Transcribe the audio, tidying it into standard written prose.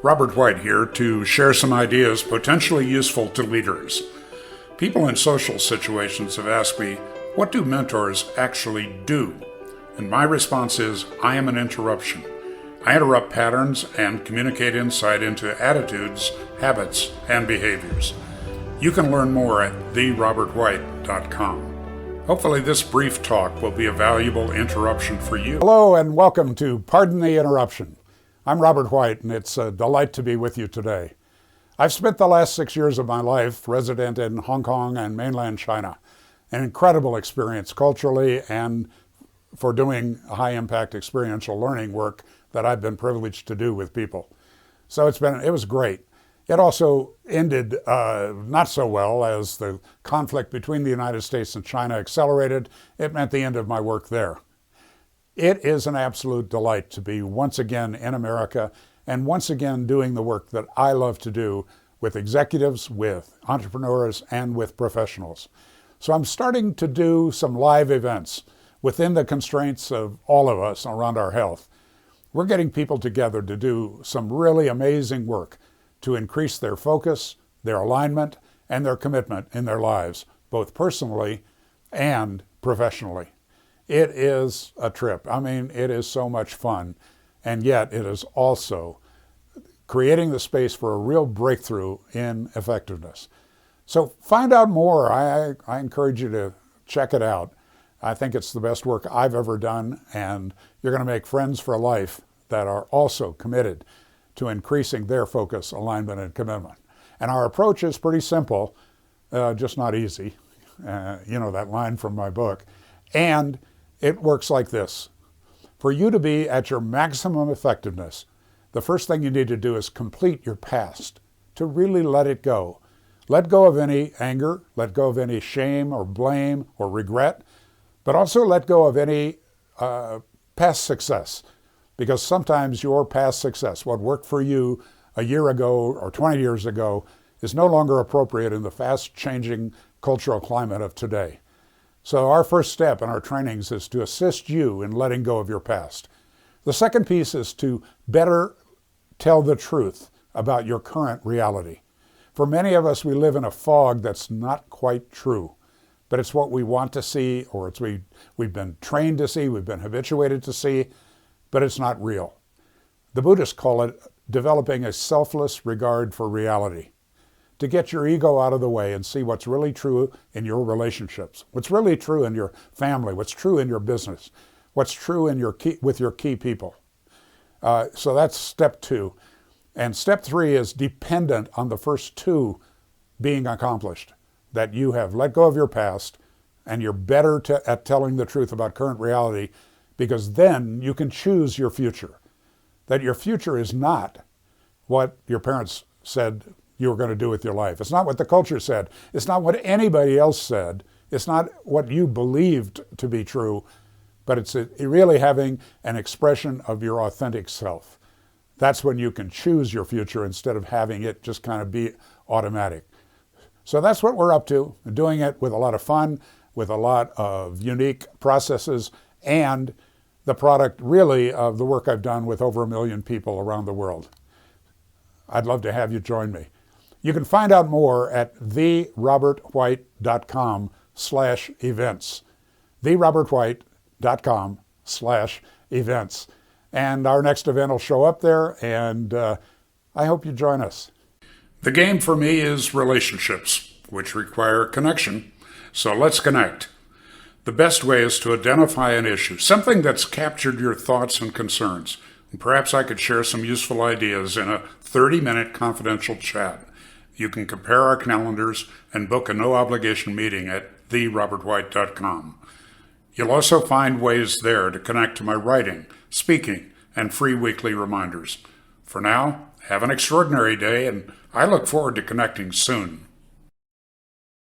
Robert White here to share some ideas potentially useful to leaders. People in social situations have asked me, what do mentors actually do? And my response is, I am an interruption. I interrupt patterns and communicate insight into attitudes, habits, and behaviors. You can learn more at therobertwhite.com. Hopefully this brief talk will be a valuable interruption for you. Hello and welcome to Pardon the Interruption. I'm Robert White and it's a delight to be with you today. I've spent the last 6 years of my life resident in Hong Kong and mainland China. An incredible experience culturally and for doing high impact experiential learning work that I've been privileged to do with people. So it was great. It also ended not so well as the conflict between the United States and China accelerated. It meant the end of my work there. It is an absolute delight to be once again in America and once again doing the work that I love to do with executives, with entrepreneurs, and with professionals. So I'm starting to do some live events within the constraints of all of us around our health. We're getting people together to do some really amazing work to increase their focus, their alignment, and their commitment in their lives, both personally and professionally. It is a trip. I mean, it is so much fun, and yet it is also creating the space for a real breakthrough in effectiveness. So find out more. I encourage you to check it out. I think it's the best work I've ever done, and you're going to make friends for life that are also committed to increasing their focus, alignment, and commitment. And our approach is pretty simple, just not easy. You know that line from my book. And it works like this. For you to be at your maximum effectiveness, the first thing you need to do is complete your past, to really let it go. Let go of any anger, let go of any shame or blame or regret, but also let go of any past success. Because sometimes your past success, what worked for you a year ago or 20 years ago, is no longer appropriate in the fast-changing cultural climate of today. So our first step in our trainings is to assist you in letting go of your past. The second piece is to better tell the truth about your current reality. For many of us, we live in a fog that's not quite true, but it's what we want to see, or it's we've been trained to see, we've been habituated to see, but it's not real. The Buddhists call it developing a selfless regard for reality, to get your ego out of the way and see what's really true in your relationships, what's really true in your family, what's true in your business, what's true with your key people. So that's step 2. And step 3 is dependent on the first 2 being accomplished, that you have let go of your past and you're better at telling the truth about current reality, because then you can choose your future. That your future is not what your parents said you were going to do with your life. It's not what the culture said. It's not what anybody else said. It's not what you believed to be true, but it's really having an expression of your authentic self. That's when you can choose your future instead of having it just kind of be automatic. So that's what we're up to, doing it with a lot of fun, with a lot of unique processes, and the product really of the work I've done with over 1 million people around the world. I'd love to have you join me. You can find out more at therobertwhite.com/events. therobertwhite.com/events. And our next event will show up there, and I hope you join us. The game for me is relationships, which require connection. So let's connect. The best way is to identify an issue, something that's captured your thoughts and concerns. And perhaps I could share some useful ideas in a 30-minute confidential chat. You can compare our calendars and book a no-obligation meeting at therobertwhite.com. You'll also find ways there to connect to my writing, speaking, and free weekly reminders. For now, have an extraordinary day, and I look forward to connecting soon.